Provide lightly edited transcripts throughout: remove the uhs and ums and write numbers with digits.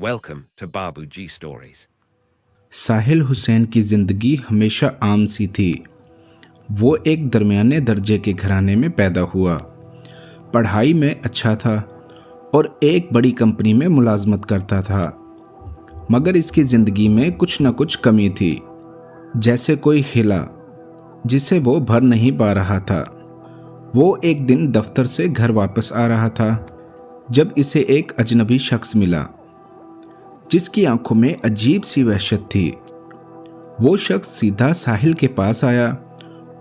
Welcome to Babu G Stories. साहिल हुसैन की ज़िंदगी हमेशा आम सी थी। वो एक दरमियाने दर्जे के घराने में पैदा हुआ, पढ़ाई में अच्छा था और एक बड़ी कंपनी में मुलाजमत करता था। मगर इसकी ज़िंदगी में कुछ न कुछ कमी थी, जैसे कोई हिला जिसे वो भर नहीं पा रहा था। वो एक दिन दफ्तर से घर वापस आ रहा था जब इसे एक अजनबी शख्स मिला जिसकी आंखों में अजीब सी वहशत थी। वो शख्स सीधा साहिल के पास आया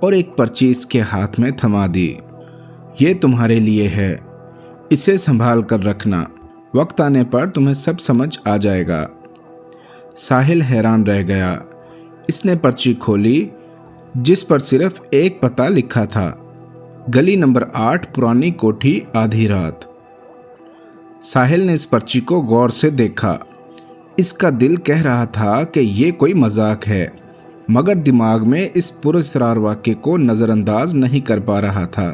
और एक पर्ची इसके हाथ में थमा दी। ये तुम्हारे लिए है, इसे संभाल कर रखना, वक्त आने पर तुम्हें सब समझ आ जाएगा। साहिल हैरान रह गया। इसने पर्ची खोली जिस पर सिर्फ एक पता लिखा था, गली नंबर 8, पुरानी कोठी, आधी रात। साहिल ने इस पर्ची को गौर से देखा। इसका दिल कह रहा था कि ये कोई मजाक है, मगर दिमाग में इस पुरअसरार वाक़े को नज़रअंदाज नहीं कर पा रहा था।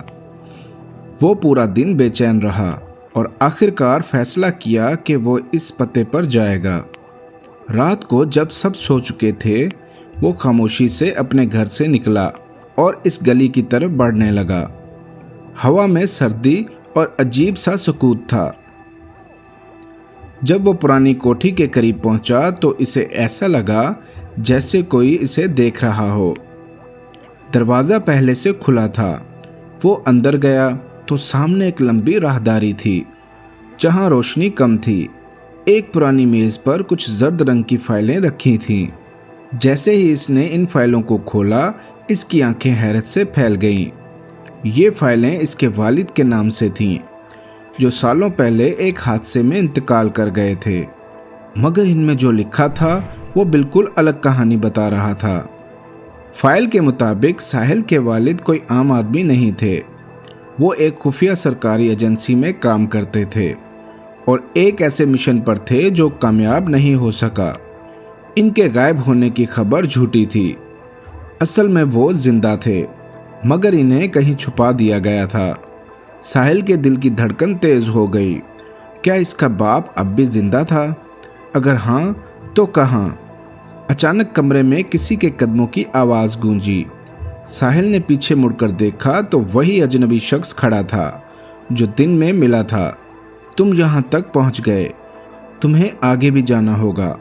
वो पूरा दिन बेचैन रहा और आखिरकार फैसला किया कि वो इस पते पर जाएगा। रात को जब सब सो चुके थे, वो खामोशी से अपने घर से निकला और इस गली की तरफ बढ़ने लगा। हवा में सर्दी और अजीब सा सुकूत था। जब वो पुरानी कोठी के करीब पहुंचा तो इसे ऐसा लगा जैसे कोई इसे देख रहा हो। दरवाज़ा पहले से खुला था। वो अंदर गया तो सामने एक लंबी राहदारी थी जहां रोशनी कम थी। एक पुरानी मेज़ पर कुछ जर्द रंग की फाइलें रखी थीं। जैसे ही इसने इन फाइलों को खोला, इसकी आंखें हैरत से फैल गईं। ये फाइलें इसके वालिद के नाम से थीं, जो सालों पहले एक हादसे में इंतकाल कर गए थे। मगर इनमें जो लिखा था वो बिल्कुल अलग कहानी बता रहा था। फाइल के मुताबिक साहिल के वालिद कोई आम आदमी नहीं थे। वो एक खुफिया सरकारी एजेंसी में काम करते थे और एक ऐसे मिशन पर थे जो कामयाब नहीं हो सका। इनके गायब होने की खबर झूठी थी। असल में वो जिंदा थे, मगर इन्हें कहीं छुपा दिया गया था। साहिल के दिल की धड़कन तेज हो गई। क्या इसका बाप अब भी जिंदा था? अगर हाँ तो कहाँ? अचानक कमरे में किसी के कदमों की आवाज़ गूंजी। साहिल ने पीछे मुड़कर देखा तो वही अजनबी शख्स खड़ा था जो दिन में मिला था। तुम यहाँ तक पहुँच गए, तुम्हें आगे भी जाना होगा।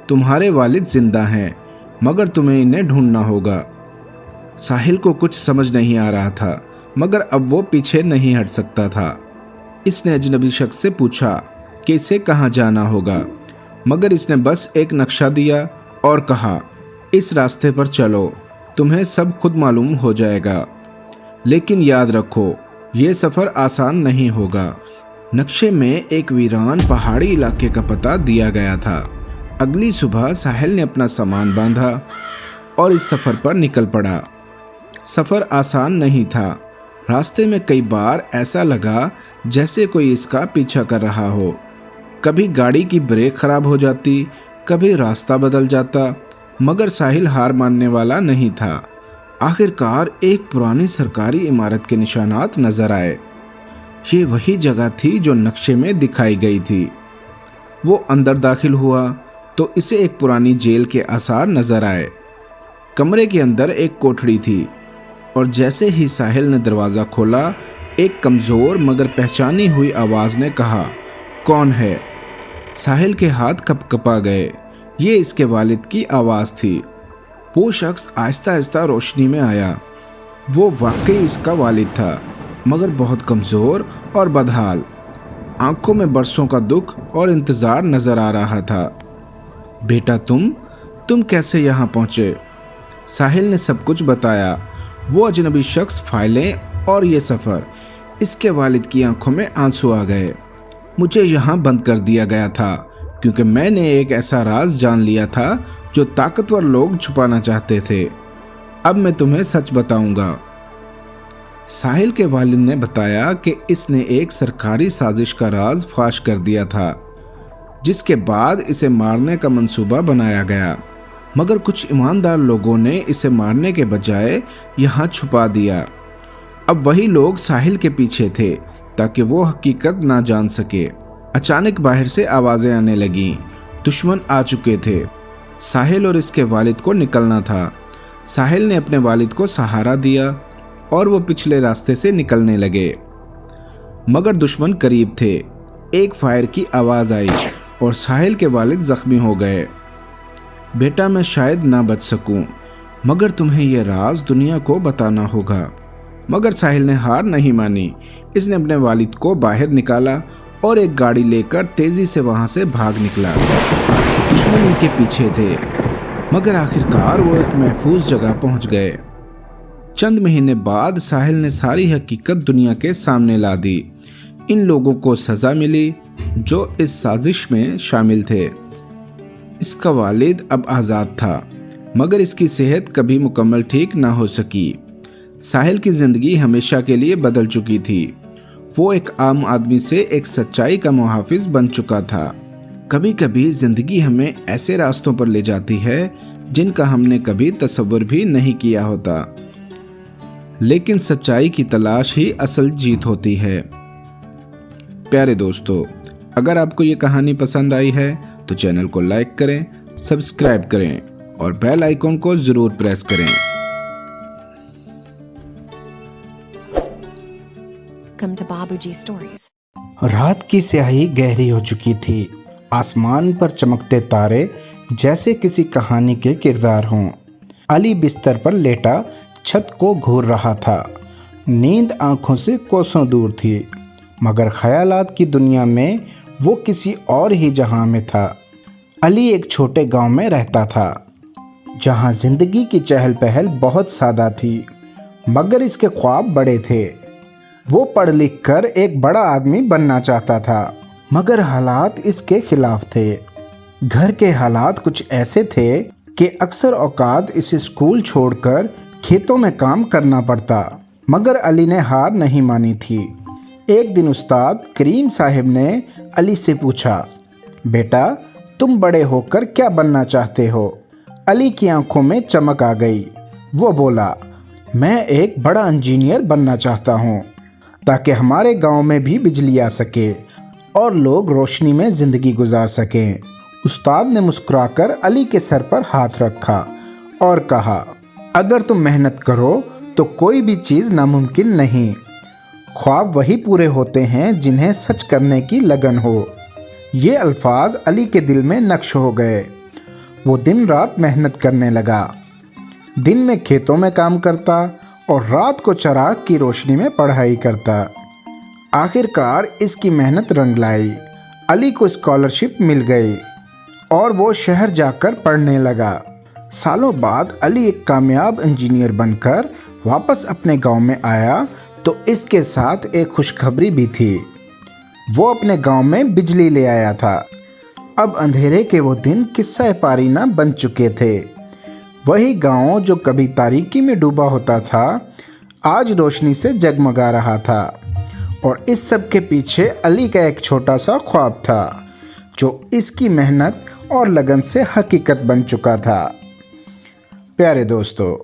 तुम्हारे वालिद जिंदा हैं, मगर तुम्हें इन्हें ढूंढना होगा। साहिल को कुछ समझ नहीं आ रहा था, मगर अब वो पीछे नहीं हट सकता था। इसने अजनबी शख्स से पूछा कि इसे कहाँ जाना होगा, मगर इसने बस एक नक्शा दिया और कहा, इस रास्ते पर चलो, तुम्हें सब खुद मालूम हो जाएगा। लेकिन याद रखो, ये सफ़र आसान नहीं होगा। नक्शे में एक वीरान पहाड़ी इलाके का पता दिया गया था। अगली सुबह साहिल ने अपना सामान बांधा और इस सफ़र पर निकल पड़ा। सफ़र आसान नहीं था। रास्ते में कई बार ऐसा लगा जैसे कोई इसका पीछा कर रहा हो। कभी गाड़ी की ब्रेक खराब हो जाती, कभी रास्ता बदल जाता, मगर साहिल हार मानने वाला नहीं था। आखिरकार एक पुरानी सरकारी इमारत के निशानात नजर आए। ये वही जगह थी जो नक्शे में दिखाई गई थी। वो अंदर दाखिल हुआ तो इसे एक पुरानी जेल के आसार नजर आए। कमरे के अंदर एक कोठड़ी थी और जैसे ही साहिल ने दरवाज़ा खोला, एक कमज़ोर मगर पहचानी हुई आवाज़ ने कहा, कौन है? साहिल के हाथ कपकपा गए। ये इसके वालिद की आवाज़ थी। वो शख्स आहिस्ता आहिस्ता रोशनी में आया। वो वाकई इसका वालिद था, मगर बहुत कमज़ोर और बदहाल। आंखों में बरसों का दुख और इंतज़ार नज़र आ रहा था। बेटा, तुम कैसे यहाँ पहुँचे? साहिल ने सब कुछ बताया। वो अजनबी शख्स, फाइलें और ये सफ़र। इसके वालिद की आंखों में आंसू आ गए। मुझे यहाँ बंद कर दिया गया था क्योंकि मैंने एक ऐसा राज जान लिया था जो ताकतवर लोग छुपाना चाहते थे। अब मैं तुम्हें सच बताऊंगा। साहिल के वालिद ने बताया कि इसने एक सरकारी साजिश का राज फाश कर दिया था, जिसके बाद इसे मारने का मंसूबा बनाया गया, मगर कुछ ईमानदार लोगों ने इसे मारने के बजाय यहाँ छुपा दिया। अब वही लोग साहिल के पीछे थे ताकि वो हकीकत ना जान सके। अचानक बाहर से आवाजें आने लगीं। दुश्मन आ चुके थे। साहिल और इसके वालिद को निकलना था। साहिल ने अपने वालिद को सहारा दिया और वो पिछले रास्ते से निकलने लगे, मगर दुश्मन करीब थे। एक फायर की आवाज़ आई और साहिल के वालिद जख्मी हो गए। बेटा, मैं शायद ना बच सकूं, मगर तुम्हें यह राज दुनिया को बताना होगा। मगर साहिल ने हार नहीं मानी। इसने अपने वालिद को बाहर निकाला और एक गाड़ी लेकर तेजी से वहां से भाग निकला। दुश्मन इनके पीछे थे, मगर आखिरकार वो एक महफूज जगह पहुंच गए। चंद महीने बाद साहिल ने सारी हकीकत दुनिया के सामने ला दी। इन लोगों को सज़ा मिली जो इस साजिश में शामिल थे। इसका वालिद अब आज़ाद था, मगर इसकी सेहत कभी मुकम्मल ठीक ना हो सकी। साहिल की ज़िंदगी हमेशा के लिए बदल चुकी थी। वो एक आम आदमी से एक सच्चाई का मुहाफिज बन चुका था। कभी कभी ज़िंदगी हमें ऐसे रास्तों पर ले जाती है जिनका हमने कभी तसव्वुर भी नहीं किया होता, लेकिन सच्चाई की तलाश ही असल जीत होती है। प्यारे दोस्तों, अगर आपको ये कहानी पसंद आई है तो चैनल को लाइक करें, सब्सक्राइब करें और बेल आइकॉन को ज़रूर प्रेस करें। Welcome to Babuji Stories. रात की स्याही गहरी हो चुकी थी। आसमान पर चमकते तारे जैसे किसी कहानी के किरदार हों। अली बिस्तर पर लेटा छत को घूर रहा था। नींद आंखों से कोसों दूर थी, मगर ख्यालात की दुनिया में वो किसी और ही जहां में था। अली एक छोटे गांव में रहता था, जहां जिंदगी की चहल पहल बहुत सादा थी, मगर इसके ख्वाब बड़े थे। वो पढ़ लिख कर एक बड़ा आदमी बनना चाहता था, मगर हालात इसके खिलाफ थे। घर के हालात कुछ ऐसे थे कि अक्सर औकात इसे स्कूल छोड़कर खेतों में काम करना पड़ता, मगर अली ने हार नहीं मानी थी। एक दिन उस्ताद करीम साहब ने अली से पूछा, बेटा, तुम बड़े होकर क्या बनना चाहते हो? अली की आंखों में चमक आ गई। वो बोला, मैं एक बड़ा इंजीनियर बनना चाहता हूँ, ताकि हमारे गांव में भी बिजली आ सके और लोग रोशनी में ज़िंदगी गुजार सकें। उस्ताद ने मुस्कुराकर अली के सर पर हाथ रखा और कहा, अगर तुम मेहनत करो तो कोई भी चीज़ नामुमकिन नहीं। ख्वाब वही पूरे होते हैं जिन्हें सच करने की लगन हो। ये अल्फाज अली के दिल में नक्श हो गए। वो दिन रात मेहनत करने लगा। दिन में खेतों में काम करता और रात को चिराग की रोशनी में पढ़ाई करता। आखिरकार इसकी मेहनत रंग लाई। अली को स्कॉलरशिप मिल गई और वो शहर जाकर पढ़ने लगा। सालों बाद अली एक कामयाब इंजीनियर बनकर वापस अपने गांव में आया तो इसके साथ एक खुशखबरी भी थी। वो अपने गांव में बिजली ले आया था। अब अंधेरे के वो दिन किस्सा पारीना बन चुके थे। वही गांव जो कभी तारीकी में डूबा होता था, आज रोशनी से जगमगा रहा था। और इस सब के पीछे अली का एक छोटा सा ख्वाब था, जो इसकी मेहनत और लगन से हकीकत बन चुका था। प्यारे दोस्तों,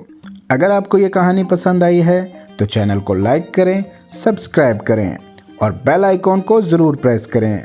अगर आपको ये कहानी पसंद आई है तो चैनल को लाइक करें, सब्सक्राइब करें और बेल आइकॉन को ज़रूर प्रेस करें।